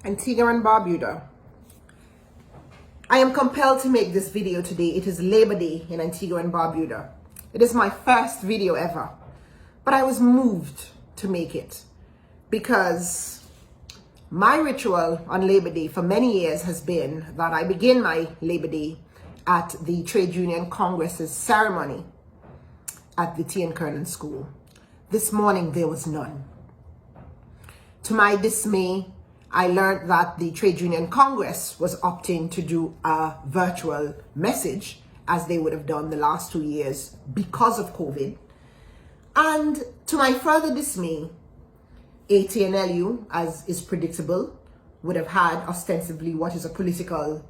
Antigua and Barbuda. I am compelled to make this video today. It is Labor Day in Antigua and Barbuda. It is my first video ever, but I was moved to make it because my ritual on Labor Day for many years has been that I begin my Labor Day at the Trade Union Congress's ceremony at the T.N. Kernan School. This morning there was none. To my dismay, I learned that the Trade Union Congress was opting to do a virtual message as they would have done the last 2 years because of COVID. And to my further dismay, ATNLU, as is predictable, would have had ostensibly what is a political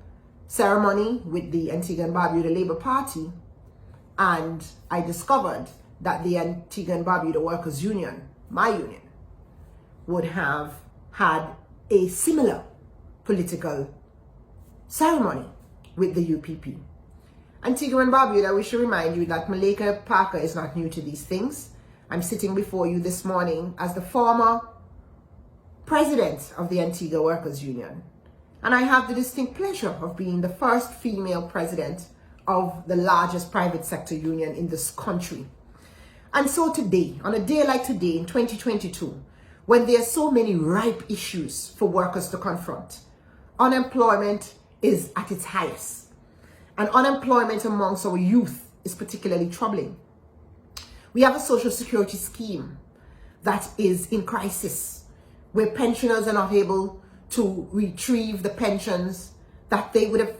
ceremony with the Antigua and Barbuda Labour Party. And I discovered that the Antigua and Barbuda Workers Union, my union, would have had a similar political ceremony with the UPP. Antigua and Barbuda, we should remind you that Malika Parker is not new to these things. I'm sitting before you this morning as the former president of the Antigua Workers Union. And I have the distinct pleasure of being the first female president of the largest private sector union in this country. And so today, on a day like today in 2022, when there are so many ripe issues for workers to confront, unemployment is at its highest. And unemployment amongst our youth is particularly troubling. We have a social security scheme that is in crisis, where pensioners are not able to retrieve the pensions that they would have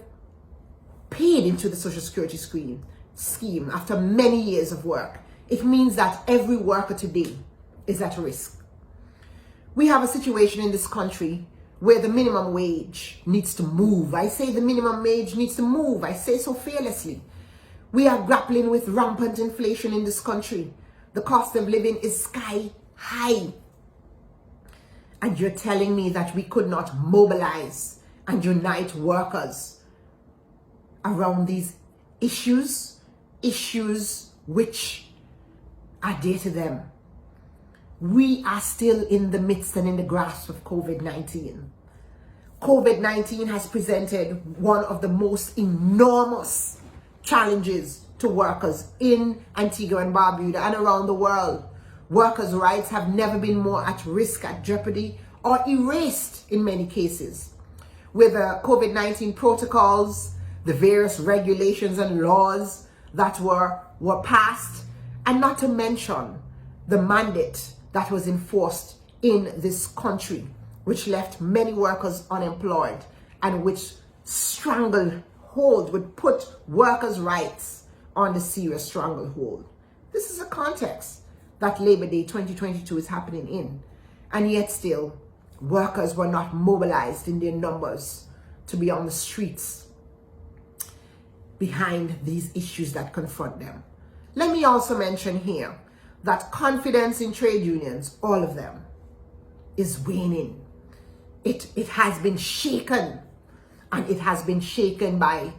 paid into the social security scheme after many years of work. It means that every worker today is at risk. We have a situation in this country where the minimum wage needs to move. I say the minimum wage needs to move. I say so fearlessly. We are grappling with rampant inflation in this country. The cost of living is sky high. And you're telling me that we could not mobilize and unite workers around these issues which are dear to them. We are still in the midst and in the grasp of COVID-19. COVID-19 has presented one of the most enormous challenges to workers in Antigua and Barbuda and around the world. Workers' rights have never been more at risk, at jeopardy, or erased in many cases. With the COVID-19 protocols, the various regulations and laws that were passed, and not to mention the mandate that was enforced in this country, which left many workers unemployed and which would put workers' rights on the serious stranglehold. This is a context that Labor Day 2022 is happening in, and yet still workers were not mobilized in their numbers to be on the streets behind these issues that confront them. Let me also mention here that confidence in trade unions, all of them, is waning. It has been shaken, and it has been shaken by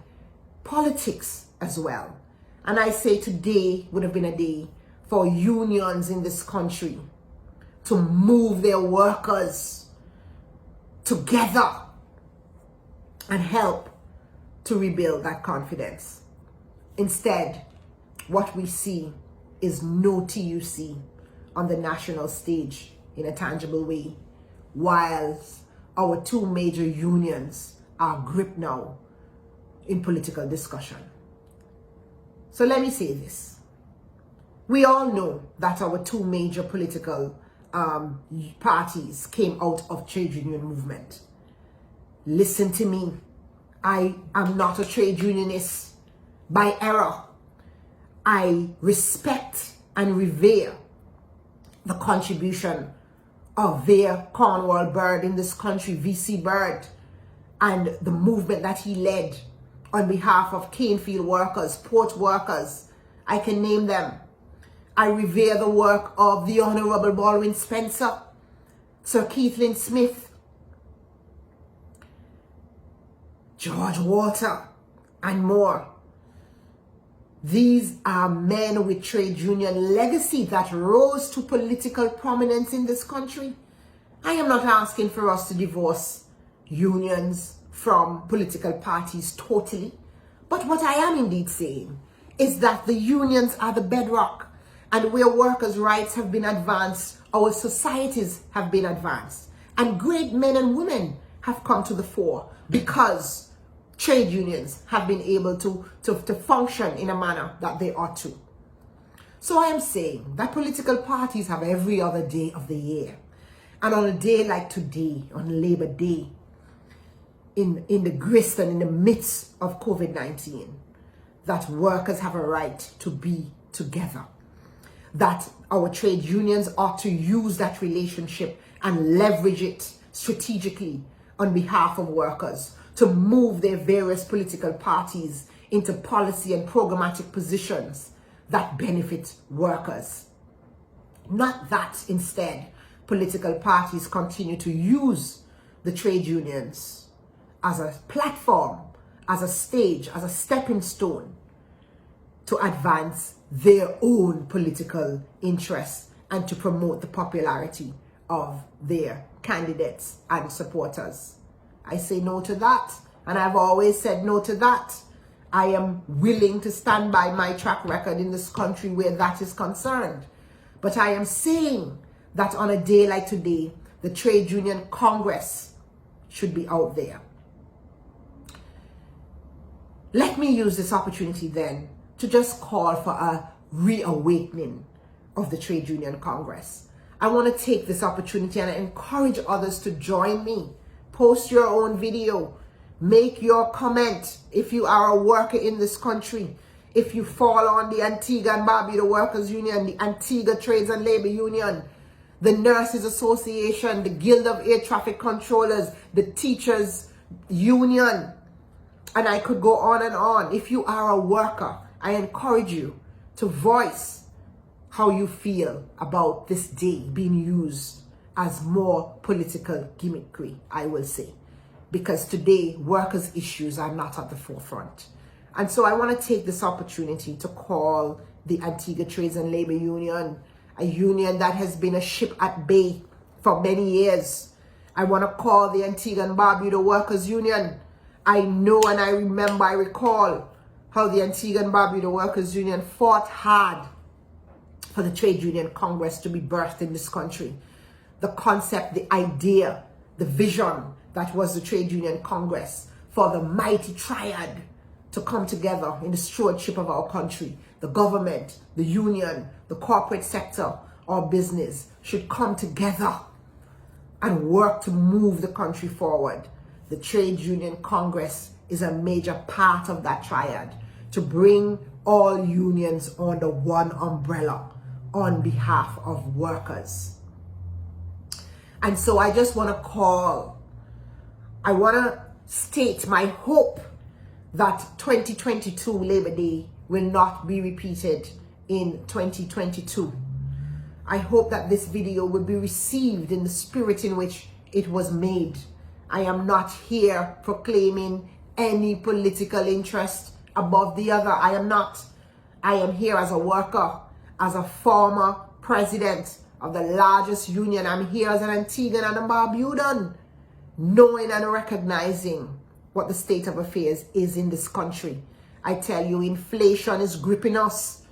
politics as well. And I say today would have been a day for unions in this country to move their workers together and help to rebuild that confidence. Instead, what we see is no TUC on the national stage in a tangible way, whilst our two major unions are gripped now in political discussion. So let me say this. We all know that our two major political parties came out of trade union movement. Listen to me. I am not a trade unionist by error. I respect and revere the contribution of their Cornwall Bird in this country, VC Bird, and the movement that he led on behalf of Canefield workers, port workers. I can name them. I revere the work of the Honorable Baldwin Spencer, Sir Keithlin Smith, George Walter, and more. These are men with trade union legacy that rose to political prominence in this country. I am not asking for us to divorce unions from political parties totally. But what I am indeed saying is that the unions are the bedrock, and where workers' rights have been advanced, our societies have been advanced, and great men and women have come to the fore because trade unions have been able to function in a manner that they ought to. So I am saying that political parties have every other day of the year. And on a day like today, on Labor Day, in the grist and in the midst of COVID-19, that workers have a right to be together. That our trade unions ought to use that relationship and leverage it strategically on behalf of workers to move their various political parties into policy and programmatic positions that benefit workers. Not that instead political parties continue to use the trade unions as a platform, as a stage, as a stepping stone to advance their own political interests and to promote the popularity of their candidates and supporters. I say no to that, and I've always said no to that. I am willing to stand by my track record in this country where that is concerned. But I am saying that on a day like today, the Trade Union Congress should be out there. Let me use this opportunity then to just call for a reawakening of the Trade Union Congress. I want to take this opportunity and I encourage others to join me. Post your own video. Make your comment if you are a worker in this country. If you fall on the Antigua and Barbuda Workers Union, the Antigua Trades and Labor Union, the Nurses Association, the Guild of Air Traffic Controllers, the Teachers Union, and I could go on and on. If you are a worker, I encourage you to voice how you feel about this day being used as more political gimmickry, I will say. Because today, workers' issues are not at the forefront. And so I want to take this opportunity to call the Antigua Trades and Labor Union, a union that has been a ship at bay for many years. I want to call the Antigua and Barbuda Workers Union. I know and I remember, I recall how the Antigua and Barbuda Workers Union fought hard for the Trade Union Congress to be birthed in this country. The concept, the idea, the vision that was the Trade Union Congress for the mighty triad to come together in the stewardship of our country. The government, the union, the corporate sector, our business should come together and work to move the country forward. The Trade Union Congress is a major part of that triad to bring all unions under one umbrella on behalf of workers. And so I just want to I want to state my hope that 2022 Labor Day will not be repeated in 2022. I hope that this video will be received in the spirit in which it was made. I am not here proclaiming any political interest above the other. I am not. I am here as a worker, as a former president of the largest union. I'm here as an Antiguan and a Barbudan, knowing and recognizing what the state of affairs is in this country. I tell you, inflation is gripping us.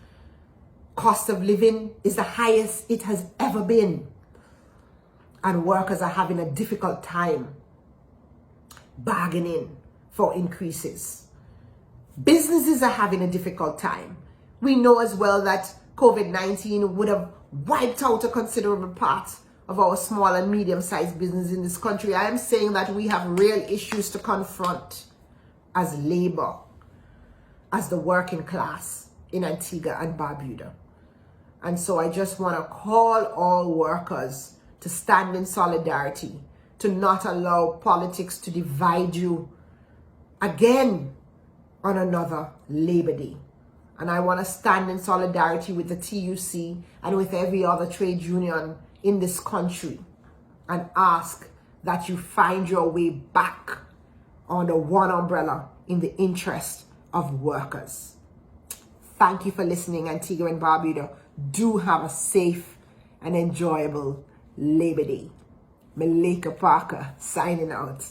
Cost of living is the highest it has ever been. And workers are having a difficult time bargaining for increases. Businesses are having a difficult time. We know as well that COVID-19 would have wiped out a considerable part of our small and medium-sized business in this country. I am saying that we have real issues to confront as labor, as the working class in Antigua and Barbuda. And so I just want to call all workers to stand in solidarity, to not allow politics to divide you again on another Labor Day. And I want to stand in solidarity with the TUC and with every other trade union in this country and ask that you find your way back under one umbrella in the interest of workers. Thank you for listening, Antigua and Barbuda. Do have a safe and enjoyable Labor Day. Malika Parker signing out.